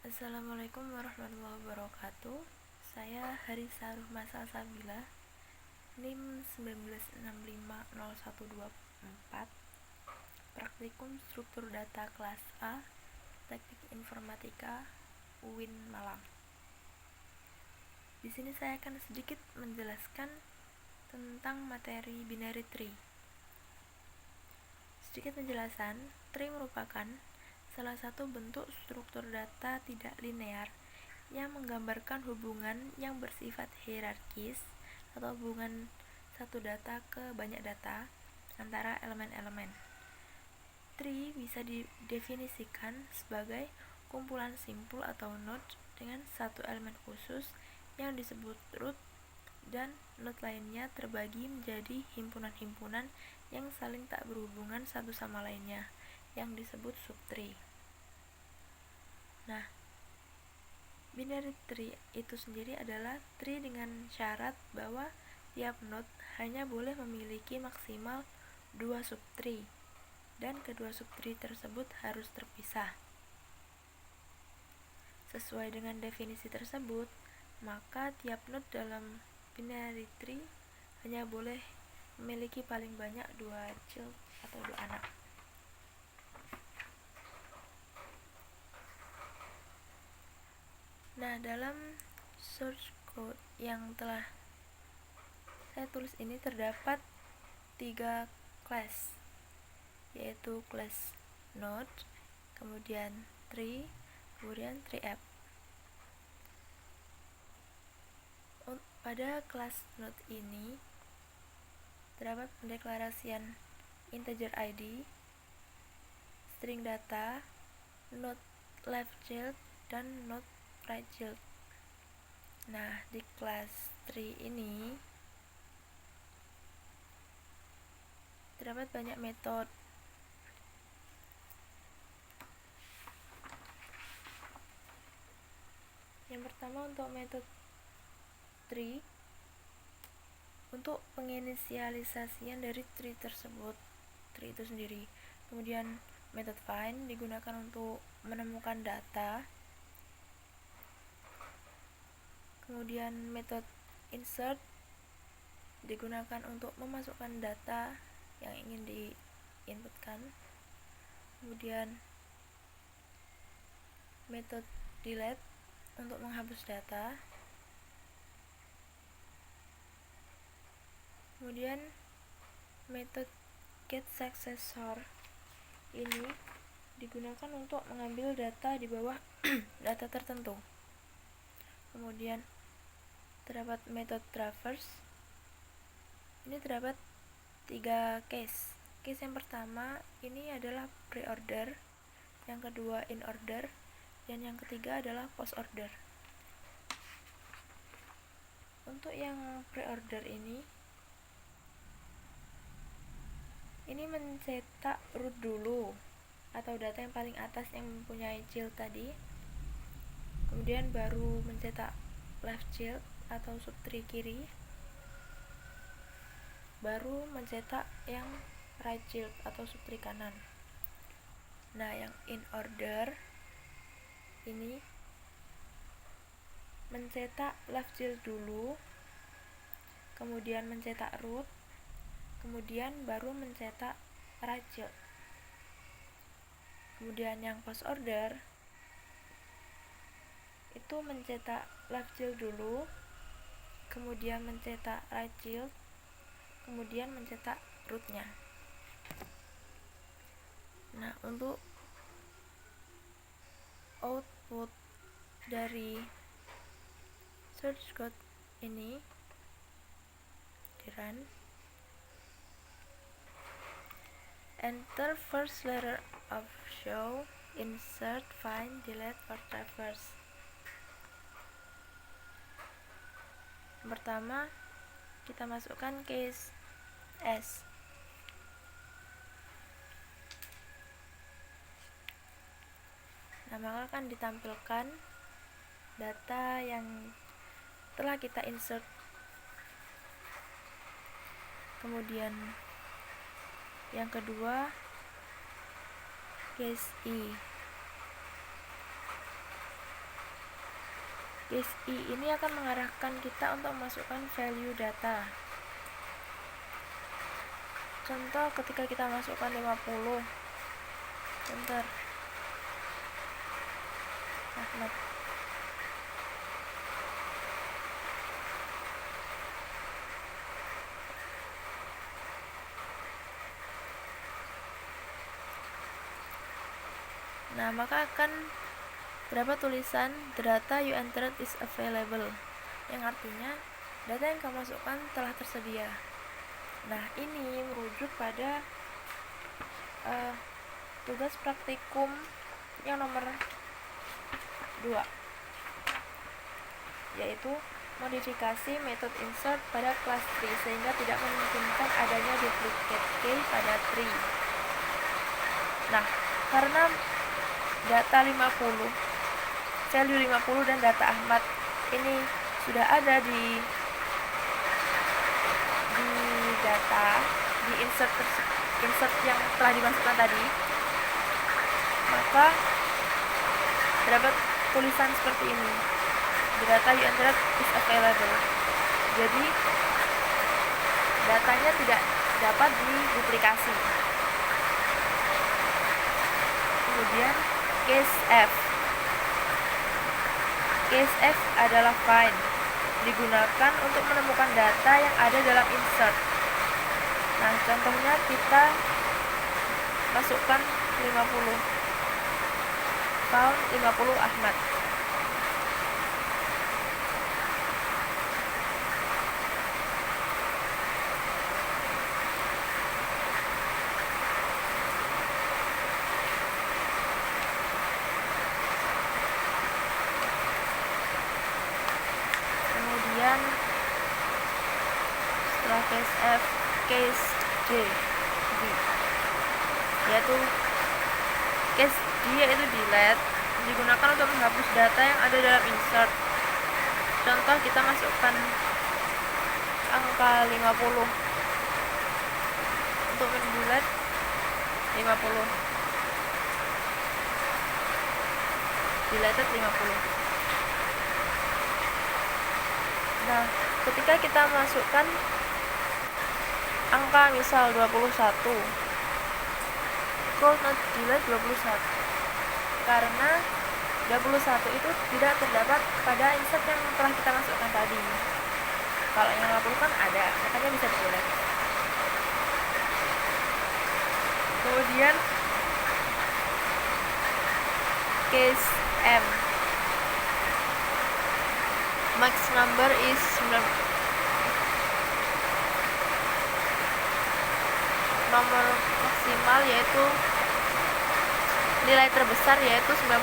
Assalamualaikum warahmatullahi wabarakatuh. Saya Harisa Ruhma Salsabila, NIM 19650124, Praktikum Struktur Data Kelas A, Teknik Informatika, UIN Malang. Di sini saya akan sedikit menjelaskan tentang materi binary tree. Sedikit penjelasan, tree merupakan salah satu bentuk struktur data tidak linear yang menggambarkan hubungan yang bersifat hierarkis atau hubungan satu data ke banyak data antara elemen-elemen. Tree bisa didefinisikan sebagai kumpulan simpul atau node dengan satu elemen khusus yang disebut root, dan node lainnya terbagi menjadi himpunan-himpunan yang saling tak berhubungan satu sama lainnya, yang disebut subtree. Nah, binary tree itu sendiri adalah tree dengan syarat bahwa tiap node hanya boleh memiliki maksimal 2 subtree, dan kedua subtree tersebut harus terpisah. Sesuai dengan definisi tersebut, maka tiap node dalam binary tree hanya boleh memiliki paling banyak 2 child atau 2 anak. Nah, dalam source code yang telah saya tulis ini terdapat 3 class, yaitu class node, kemudian tree, kemudian tree app. Pada kelas node ini terdapat pendeklarasian integer ID, string data, node left child, dan node right child. Nah, di kelas tree ini terdapat banyak metode. Yang pertama, untuk metode tree, untuk penginisialisasian dari tree tersebut, tree itu sendiri. Kemudian metode find digunakan untuk menemukan data. Kemudian metode insert digunakan untuk memasukkan data yang ingin diinputkan. Kemudian metode delete untuk menghapus data. Kemudian metode getSuccessor ini digunakan untuk mengambil data di bawah data tertentu. Kemudian terdapat metode traverse. Ini terdapat 3 case. Case yang pertama ini adalah pre-order, yang kedua in order, dan yang ketiga adalah post order. Untuk yang pre-order ini mencetak root dulu, atau data yang paling atas yang mempunyai child tadi, kemudian baru mencetak left child atau subtree kiri, baru mencetak yang right child atau subtree kanan. Nah, yang in order ini mencetak left child dulu, kemudian mencetak root, kemudian baru mencetak right child. Kemudian yang post order itu mencetak left child dulu, kemudian mencetak right child, kemudian mencetak rootnya. Nah, untuk output dari source code ini di run, enter first letter of show, insert, find, delete, or traverse. Yang pertama, kita masukkan case S. Nah, maka akan ditampilkan data yang telah kita insert. Kemudian yang kedua, case I. Case I ini akan mengarahkan kita untuk memasukkan value data. Contoh ketika kita masukkan 50. Bentar. Ahmad. Nah, maka akan berapa tulisan the data you entered is available, yang artinya data yang kamu masukkan telah tersedia. Nah, ini merujuk pada tugas praktikum yang nomor 2, yaitu modifikasi metode insert pada kelas tree sehingga tidak memungkinkan adanya duplicate key pada tree. Nah, karena data 50, value 50 dan data Ahmad ini sudah ada di data, di insert yang telah dimasukkan tadi, maka terdapat tulisan seperti ini, the data you entered is available. Jadi datanya tidak dapat diduplikasi. Kemudian case F. Case F adalah find, digunakan untuk menemukan data yang ada dalam insert. Nah, contohnya kita masukkan 50. Found 50 Ahmad. Kemudian setelah case F, case D, yaitu case D yaitu delete, digunakan untuk menghapus data yang ada dalam insert. Contoh kita masukkan angka 50 untuk mendelete 50, deleted 50. Nah, ketika kita masukkan angka misal 21, could not delete 21 karena 21 itu tidak terdapat pada insert yang telah kita masukkan tadi. Kalau yang 50 kan ada, makanya bisa delete. Kemudian case M, max number is 9. Nomor maksimal yaitu nilai terbesar yaitu 97.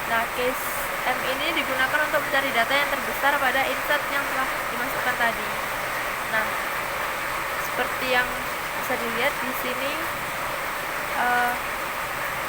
Nah, case M ini digunakan untuk mencari data yang terbesar pada insert yang telah dimasukkan tadi. Nah, seperti yang bisa dilihat di sini,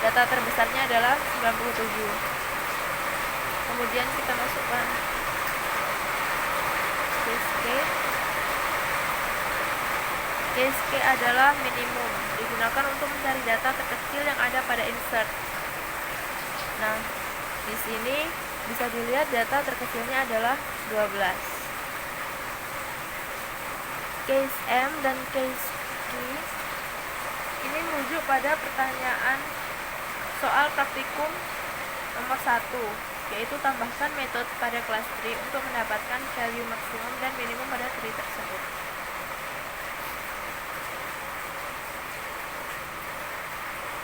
data terbesarnya adalah 97. Kemudian kita masukkan case K. Case K adalah minimum, digunakan untuk mencari data terkecil yang ada pada insert. Nah, di sini bisa dilihat data terkecilnya adalah 12. Case M dan case Q ini merujuk pada pertanyaan soal praktikum nomor 1, yaitu tambahkan metode pada kelas tree untuk mendapatkan value maksimum dan minimum pada tree tersebut.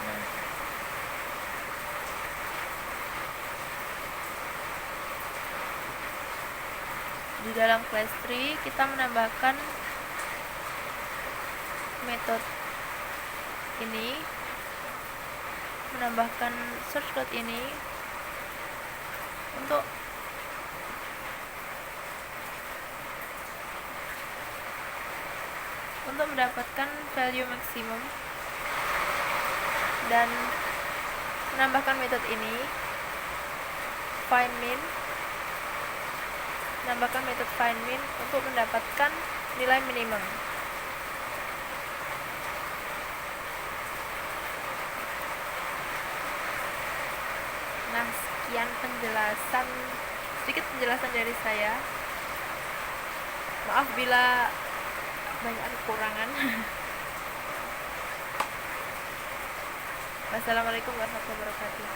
Nah, di dalam class tree kita menambahkan metode ini, menambahkan search code ini untuk mendapatkan value maksimum, dan menambahkan metode ini find min, menambahkan metode find min untuk mendapatkan nilai minimum. Nah, sekian sedikit penjelasan dari saya. Maaf bila banyak kekurangan. Wassalamualaikum warahmatullahi wabarakatuh.